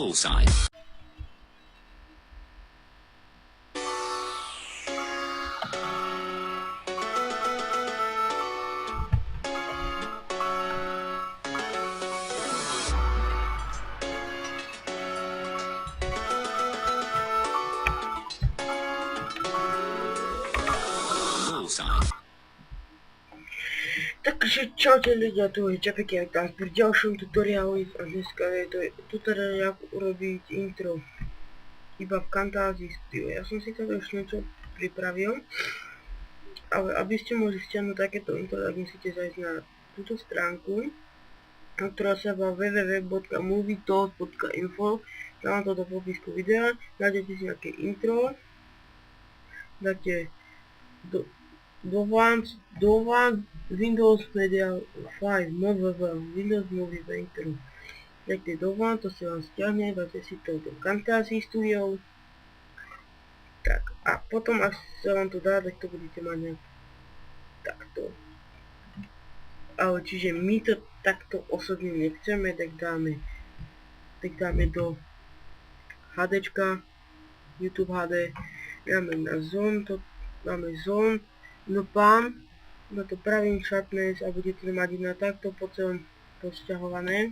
Bullseye. Bullseye. Takže čaute ľudia, tu je Čapek, ja vítam pri ďalšom tutoriáli a dneska je to tutoriál, jak urobiť intro iba v Camtasia Studio. Ja som si to už niečo pripravil, ale aby ste mohli stiahnuť takéto intro, tak musíte zajsť na túto stránku, ktorá sa volá www.movietos.info. Dávam to do popisku videa, nájdete si nejaké intro, dáte do Windows Media 5 Windows Movie Painter. Dajte do to si vám stiahne, dáte si to do Camtasia Studio. Tak a potom ak sa vám to dá, tak to budete mať nejak takto. Ale čiže my to takto osobne nechceme, tak dáme do HDčka, YouTube HD, dáme na zone, no pán, na to pravým sharpness a budete to mať na takto po celom posťahované,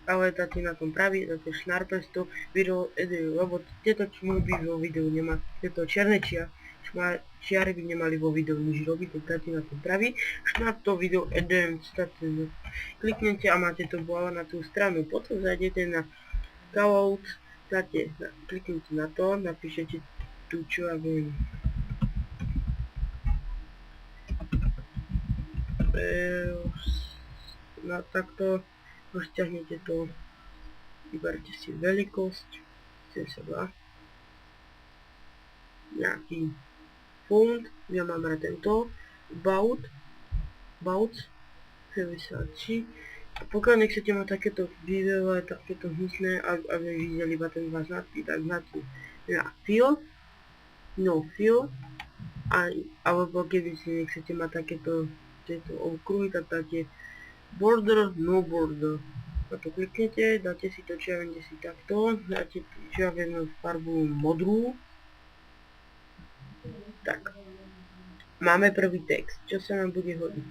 ale dáte na tom pravý, dáte sharpness to video edit, lebo tieto čmuby vo videu nemá, tieto čierne čiary by nemali vo videu nič robiť, tak dáte na tom pravý, snad to video edit, kliknete a máte to bola na tú stranu, potom zajdete na callout, kliknete na to, napíšete tu čo ja viem, na takto rozťahnete to, vyberte si veľkosť, 72, nejaký font, ja mám rád tento, Bouts 53, a pokiaľ nechcete mať takéto video, takéto hnusné, aby videli iba ten váš nadpis, tak dáte na fill, no fill, alebo keby si nechcete mať takéto okruhy, tak dáte border, no border. Na to kliknete, dáte si to, čo ja viem, si takto, dáte, čo ja viem, farbu modrú. Tak, máme prvý text, čo sa nám bude hodiť.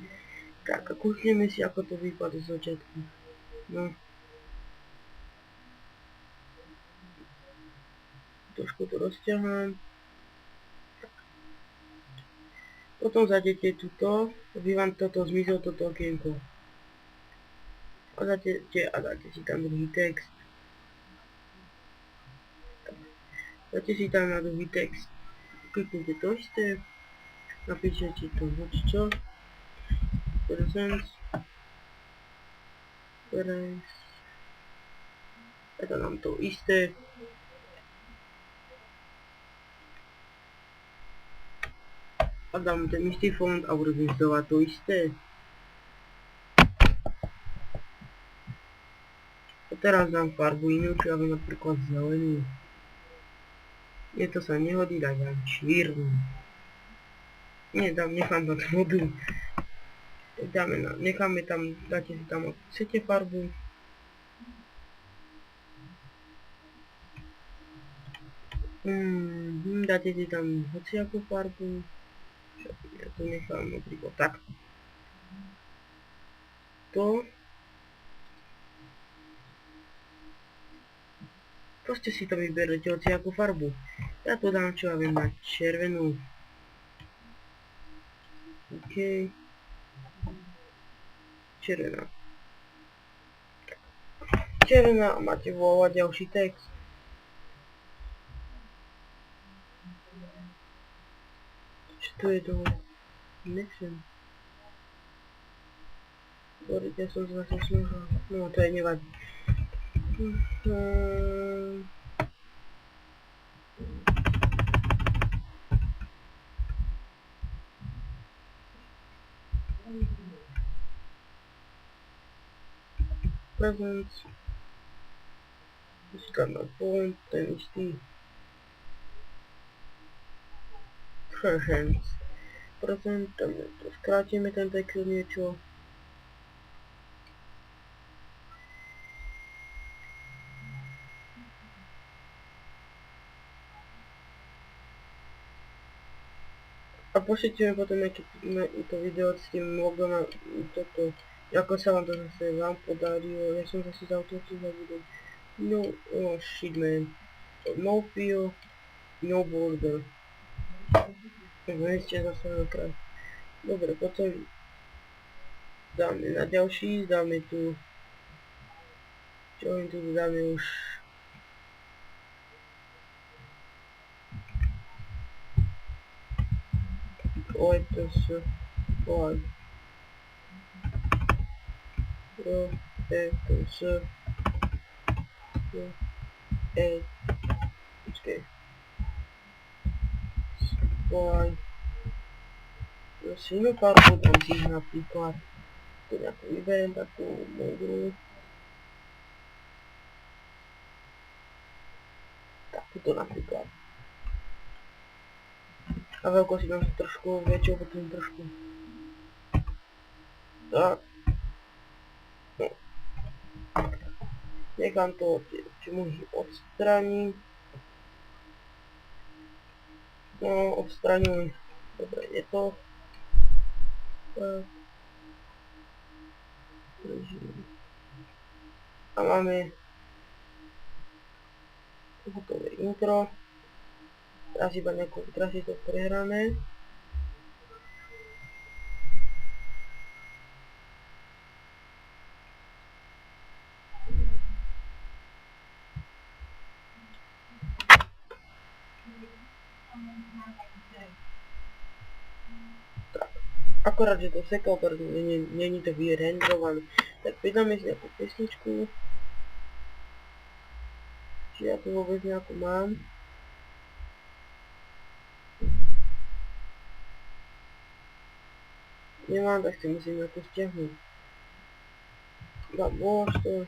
Tak, a kúkneme si, ako to vypadá z začiatku. No. Trošku to rozťahám. Potom zajdete tuto, aby vám toto zmizlo, toto okienko. A dáte si tam druhý text. Dáte si tam na druhý text. Kliknete to isté. Napíšete to čo. Presence. A to nám to isté. A dám ten istý fond a urobím znova to isté. A teraz dám farbu inú, čo ja viem, napríklad zelenú. Nie, to sa nehodí, tak dám čiernu. Nie, nechám na to modrú. Necháme tam, dáte si tam, ak chcete farbu. Dáte si tam hociakú farbu. Ja to nechám napríklad tak. Proste si to vyberete hociakú farbu. Ja to dám, čo ja viem, na červenú. OK. Červená. Červená a máte volať ďalší text. Čo to je to? Nechcem. Ja som zase smúžal. No to je nevadí. Presence. Si tam na font, ten istý. Presence. Tam to skrátime ten text niečo. A pošlite mi potom nejaké to video s tým logom a toto, ako sa vám to zase vám podarilo. Ja som zase za toto zabudol. No, oh shit man. No feel, no border. Ešte zase nakrát. Dobre, potom dáme na ďalší, dáme tu, čo len tu dáme už OETS, OAD, OETS, počkej, OAD, prosím, pár podám si napríklad, tu nejakú vyberiem takú modrú, takúto napríklad. A veľkosť si dám trošku väčšiu, potom trošku. Tak. No. Nechám to, či môžem odstrániť. No, odstraňuj. Dobre, je to. Tak. A máme hotové intro. Teraz iba teraz je to prehrané. Tak. Akorát, že to sekal, pretože není to vyrendrované. Tak pridáme si nejakú pesničku. Či ja tu vôbec nejakú mám. Nemám, tak si musím nejakú stiahnuť. Dám to.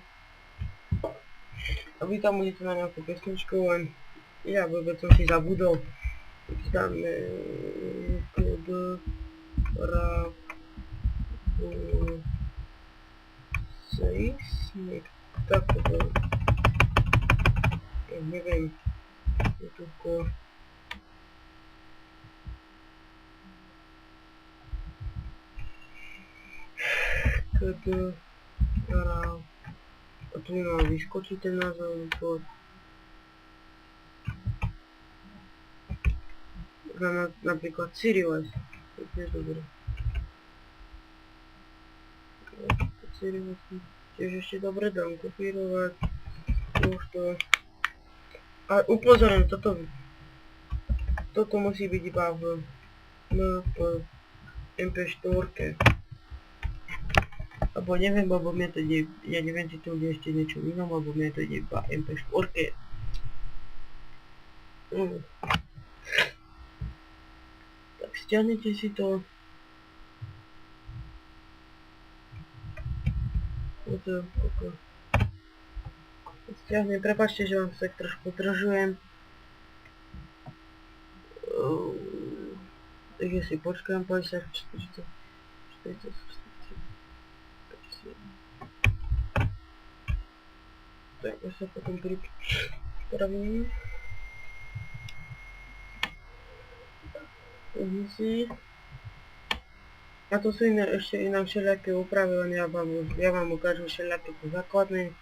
A vy tam budete na nejakú pesničku, len ja vôbec som si zabudol. Dáme kd ra seismik, tak to bolo. Ja neviem, je tu kd ra, a tu mi mal vyskočiť ten názov, napríklad Sirius, to je dobré. Sirius, tiež ešte dobre dám kopírovať, už to. A upozorím, toto musí byť iba v MP4. Alebo neviem, lebo mne to ide, ja neviem, či to bude ešte niečo inom, lebo mne to ide iba MP4. Tak stiahnete si to. Stiahnem, prepáčte, že vám sa trošku zdržujem. Takže si počkám, 50, 40, 40, 50. Tak, ja sa potom pripravím. A to sú ešte iné všelijaké úpravy, len ja vám ukážem všelijaké to základné.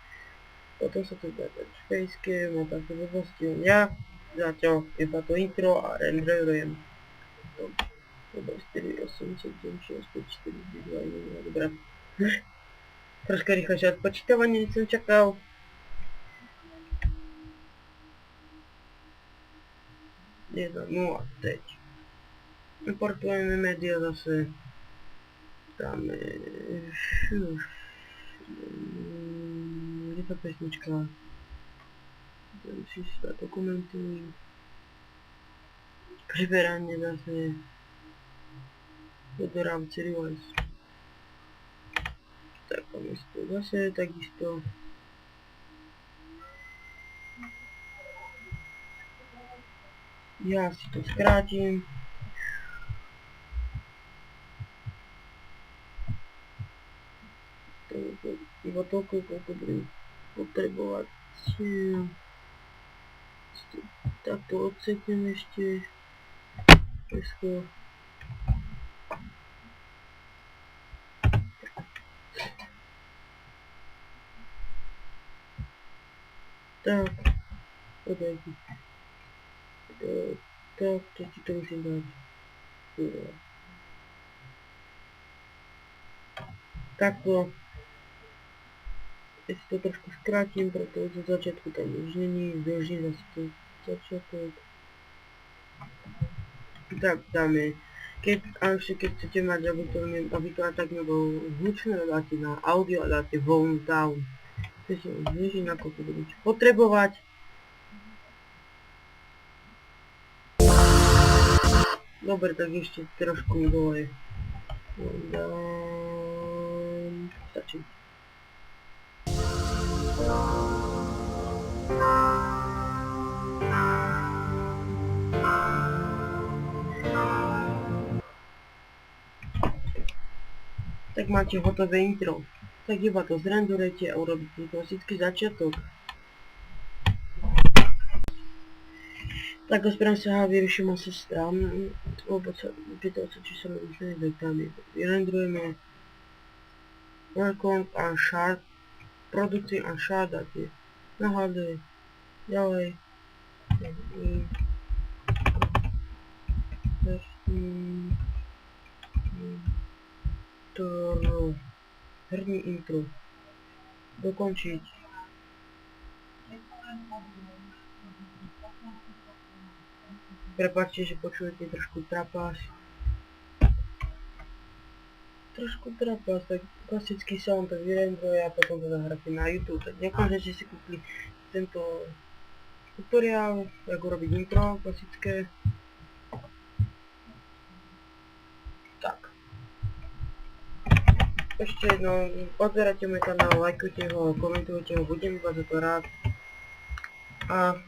Potom sa tu dá dať facecam a také blbosti. Ja zatiaľ iba to intro a renderujem. Dobre, 4, 8, 7, 6, 5, 4, 2, 1, dobrá. Troška rýchlejšie odpočítavanie, som čakal. No a teď. Importujeme média zase. Dáme... Kde tá pesnička? Dám si sa dokumenty. Priberanie zase. Odorám Sirius. Tak máme si to zase takisto. Ja si to skrátim. Iba toľko, koľko budem potrebovať. Takto odseknem ešte. Pesko. Tak, podajte. Tak, to ti to musím dať. Takto. Ja si to trošku skrátim, pretože zo začiatku tam už není, beží zase to začiatok. Tak dáme, keď chcete mať, aby to tak nebolo hlučné, dáte na audio a dáte volume down. To si zniží, nakoľko budete potrebovať. Dobre, tak ešte trošku dole. Volume down. Stačí. Tak máte hotové intro. Tak iba to zrendujete a urobíte klasický začiatok. Tak ospravedlňujem sa, vyrušila ma sestra, lebo sa pýtal sa, či sa mi už nejde tam. Vyrendujeme Welcome and Shard, produkty and Shard dáte na HD, ďalej herní intro, dokončiť. Prepáčte, že počujete trošku trapas. Tak klasický sound, tak vyrenduje a potom to zahráte na YouTube. Tak ďakujem, že ste si kúpili tento tutoriál, ako urobiť intro klasické. Tak. Ešte jedno, odzerajte môj kanál, lajkujte ho, komentujte ho, budem vás za to rád. A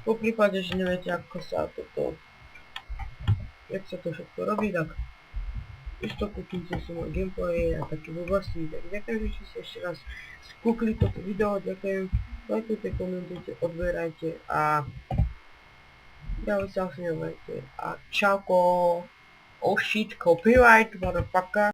po prípade, že neviete, ako sa toto, jak sa to všetko robí, tak isto kúknite si môj gameplay a také blbosti. Tak ďakujem, že ste si ešte raz skúkli toto video, ďakujem, lajkujte, komentujte, odberajte a ďalej sa osmievajte a čauko. Oh shit, copyright, motherfucker.